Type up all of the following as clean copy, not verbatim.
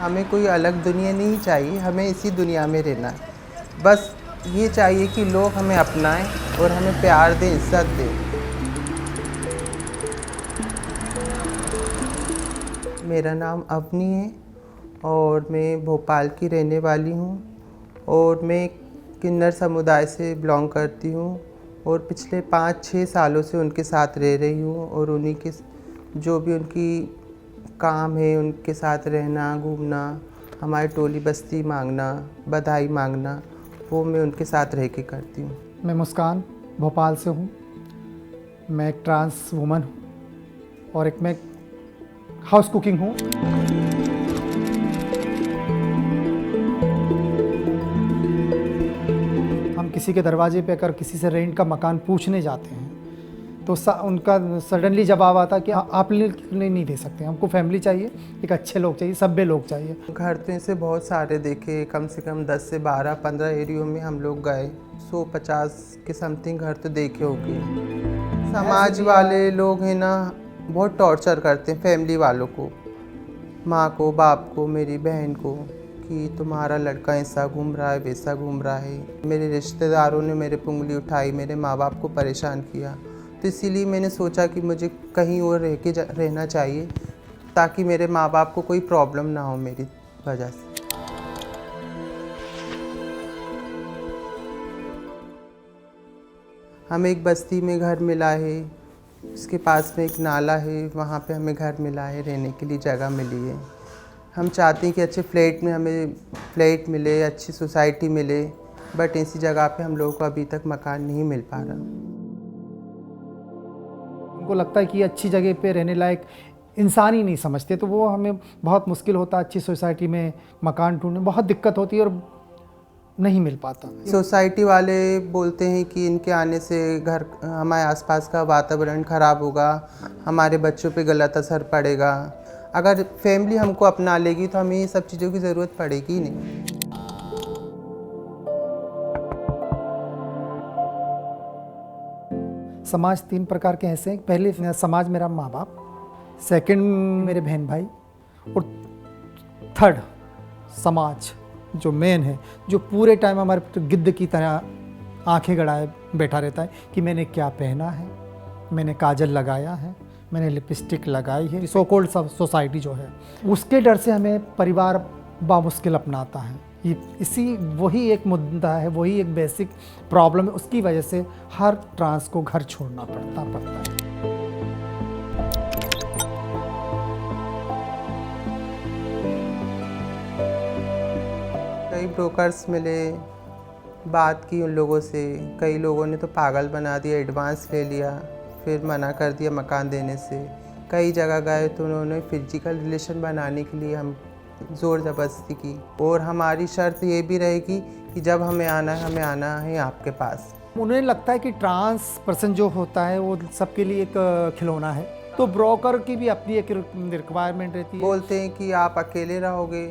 हमें कोई अलग दुनिया नहीं चाहिए, हमें इसी दुनिया में रहना है। बस ये चाहिए कि लोग हमें अपनाएं और हमें प्यार दें, इज़्ज़त दें। मेरा नाम अवनी है और मैं भोपाल की रहने वाली हूँ और मैं किन्नर समुदाय से बिलोंग करती हूँ और पिछले 5-6 सालों से उनके साथ रह रही हूँ और उन्हीं के जो भी उनकी काम है उनके साथ रहना, घूमना, हमारी टोली बस्ती मांगना, बधाई मांगना, वो मैं उनके साथ रह के करती हूँ। मैं मुस्कान भोपाल से हूँ। मैं एक ट्रांस वुमन हूँ और एक मैं हाउस कुकिंग हूँ। हम किसी के दरवाजे पे अगर किसी से रेंट का मकान पूछने जाते हैं तो उनका सडनली जवाब आता कि आप नहीं दे सकते, हमको फैमिली चाहिए, एक अच्छे लोग चाहिए, सभ्य लोग चाहिए। घर तो ऐसे बहुत सारे देखे, कम से कम 10 से 12-15 एरियो में हम लोग गए, 150 के समथिंग घर तो देखे होंगे। समाज वाले लोग हैं ना, बहुत टॉर्चर करते हैं फैमिली वालों को, माँ को, बाप को, मेरी बहन को, कि तुम्हारा लड़का ऐसा घूम रहा है, वैसा घूम रहा है। मेरे रिश्तेदारों ने मेरे पे उंगली उठाई, मेरे माँ बाप को परेशान किया। तो इसीलिए मैंने सोचा कि मुझे कहीं और रहना चाहिए ताकि मेरे माँ बाप को कोई प्रॉब्लम ना हो मेरी वजह से। हमें एक बस्ती में घर मिला है, उसके पास में एक नाला है, वहाँ पे हमें घर मिला है, रहने के लिए जगह मिली है। हम चाहते हैं कि अच्छे फ्लैट में हमें फ्लैट मिले, अच्छी सोसाइटी मिले, बट ऐसी जगह पे हम लोगों को अभी तक मकान नहीं मिल पा रहा। उनको लगता है कि अच्छी जगह पे रहने लायक इंसान ही नहीं समझते, तो वो हमें बहुत मुश्किल होता है अच्छी सोसाइटी में मकान ढूंढने, बहुत दिक्कत होती है और नहीं मिल पाता। सोसाइटी वाले बोलते हैं कि इनके आने से घर हमारे आसपास का वातावरण ख़राब होगा, हमारे बच्चों पे गलत असर पड़ेगा। अगर फैमिली हमको अपना लेगी तो हमें ये सब चीज़ों की ज़रूरत पड़ेगी ही नहीं। समाज 3 प्रकार के ऐसे हैं। पहले समाज मेरा माँ बाप, सेकंड मेरे बहन भाई और थर्ड समाज जो मेन है, जो पूरे टाइम हमारे गिद्ध की तरह आंखें गड़ाए बैठा रहता है कि मैंने क्या पहना है, मैंने काजल लगाया है, मैंने लिपस्टिक लगाई है। सो कॉल्ड सोसाइटी जो है उसके डर से हमें परिवार बामुश्किल अपनाता है। इसी वही एक मुद्दा है, वही एक बेसिक प्रॉब्लम है, उसकी वजह से हर ट्रांस को घर छोड़ना पड़ता है। कई ब्रोकर्स मिले, बात की उन लोगों से, कई लोगों ने तो पागल बना दिया, एडवांस ले लिया, फिर मना कर दिया मकान देने से। कई जगह गए तो उन्होंने फिजिकल रिलेशन बनाने के लिए हम ज़ोर ज़बरदस्ती की और हमारी शर्त ये भी रहेगी कि जब हमें आना है आपके पास। उन्हें लगता है कि ट्रांस पर्सन जो होता है वो सबके लिए एक खिलौना है, तो ब्रोकर की भी अपनी एक रिक्वायरमेंट रहती है। बोलते हैं कि आप अकेले रहोगे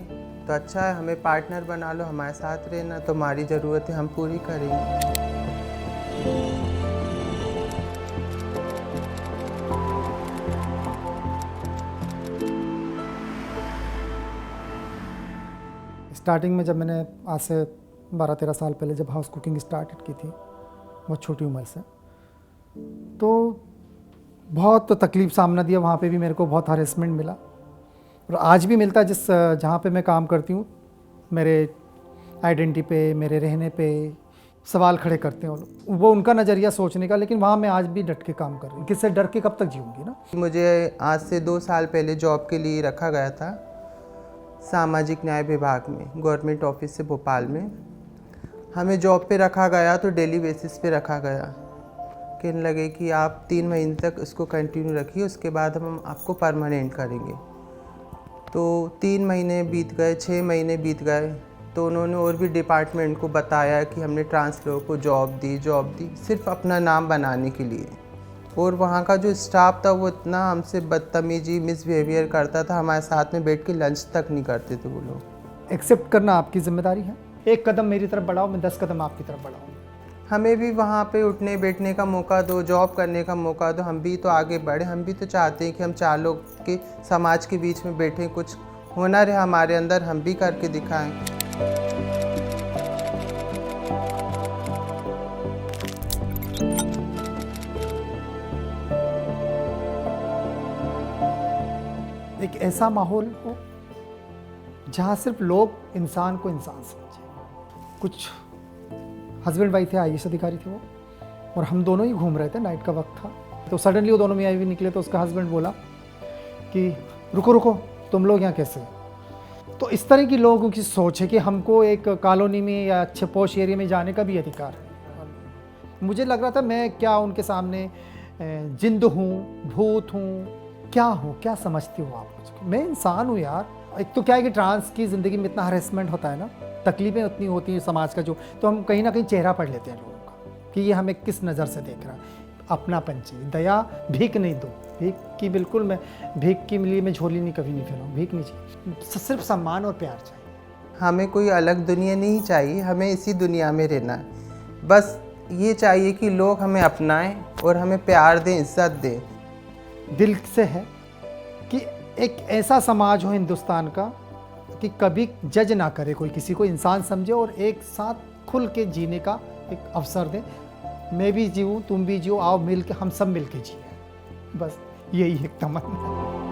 तो अच्छा है, हमें पार्टनर बना लो, हमारे साथ रहना, तो हमारी ज़रूरतें हम पूरी करेंगे। स्टार्टिंग में जब मैंने आज से 12-13 साल पहले जब हाउस कुकिंग स्टार्ट की थी, बहुत छोटी उम्र से, तो बहुत तकलीफ़ सामना दिया। वहाँ पे भी मेरे को बहुत हरेसमेंट मिला और आज भी मिलता है। जहाँ पे मैं काम करती हूँ, मेरे आइडेंटिटी पे, मेरे रहने पे सवाल खड़े करते हैं वो उनका नज़रिया सोचने का, लेकिन वहाँ मैं आज भी डट के काम कर रही हूँ। किससे डर के कब तक जीऊँगी ना। मुझे आज से 2 साल पहले जॉब के लिए रखा गया था सामाजिक न्याय विभाग में, गवर्नमेंट ऑफिस से भोपाल में। हमें जॉब पे रखा गया तो डेली बेसिस पे रखा गया, कहने लगे कि आप 3 महीने तक इसको कंटिन्यू रखिए, उसके बाद हम आपको परमानेंट करेंगे। तो 3 महीने बीत गए, 6 महीने बीत गए, तो उन्होंने और भी डिपार्टमेंट को बताया कि हमने ट्रांस लोगों को जॉब दी सिर्फ अपना नाम बनाने के लिए। और वहाँ का जो स्टाफ था वो इतना हमसे बदतमीजी, मिसबिहेवियर करता था, हमारे साथ में बैठ के लंच तक नहीं करते थे वो लोग। एक्सेप्ट करना आपकी जिम्मेदारी है। एक कदम मेरी तरफ बढ़ाओ, मैं 10 कदम आपकी तरफ बढ़ाऊँ। हमें भी वहाँ पे उठने बैठने का मौका दो, जॉब करने का मौका दो, हम भी तो आगे बढ़े। हम भी तो चाहते हैं कि हम 4 लोग के समाज के बीच में बैठें, कुछ हुनर है हमारे अंदर, हम भी करके दिखाएं। एक ऐसा माहौल हो जहाँ सिर्फ लोग इंसान को इंसान समझे। कुछ हस्बैंड वाइफ थे, आईएएस अधिकारी थे वो, और हम दोनों ही घूम रहे थे, नाइट का वक्त था। तो सडनली वो दोनों मियाँ बीवी निकले, तो उसका हस्बैंड बोला कि रुको रुको, तुम लोग यहाँ कैसे? तो इस तरह की लोगों की सोच है कि हमको एक कॉलोनी में या अच्छे पॉश एरिया में जाने का भी अधिकार है। मुझे लग रहा था मैं क्या उनके सामने जिंद हूँ, भूत हूँ, क्या हूँ, क्या समझती हो आप मुझे? मैं इंसान हूँ यार। एक तो क्या है कि ट्रांस की ज़िंदगी में इतना हरेसमेंट होता है ना, तकलीफ़ें उतनी होती हैं समाज का, जो तो हम कहीं ना कहीं चेहरा पढ़ लेते हैं लोगों का कि ये हमें किस नज़र से देख रहा है। अपनापन चाहिए, दया, भीख नहीं दो, भीख की बिल्कुल, मैं भीख के लिए मैं झोली नहीं कभी नहीं फैलाऊँ, भीख नहीं चाहिए, सिर्फ सम्मान और प्यार चाहिए। हमें कोई अलग दुनिया नहीं चाहिए, हमें इसी दुनिया में रहना है। बस ये चाहिए कि लोग हमें अपनाएं और हमें प्यार दें, इज्जत दें। दिल से है कि एक ऐसा समाज हो हिंदुस्तान का कि कभी जज ना करे कोई किसी को, इंसान समझे और एक साथ खुल के जीने का एक अवसर दे। मैं भी जीऊँ, तुम भी जियो, आओ मिल के, हम सब मिल के जिए। बस यही एक तमन्ना है।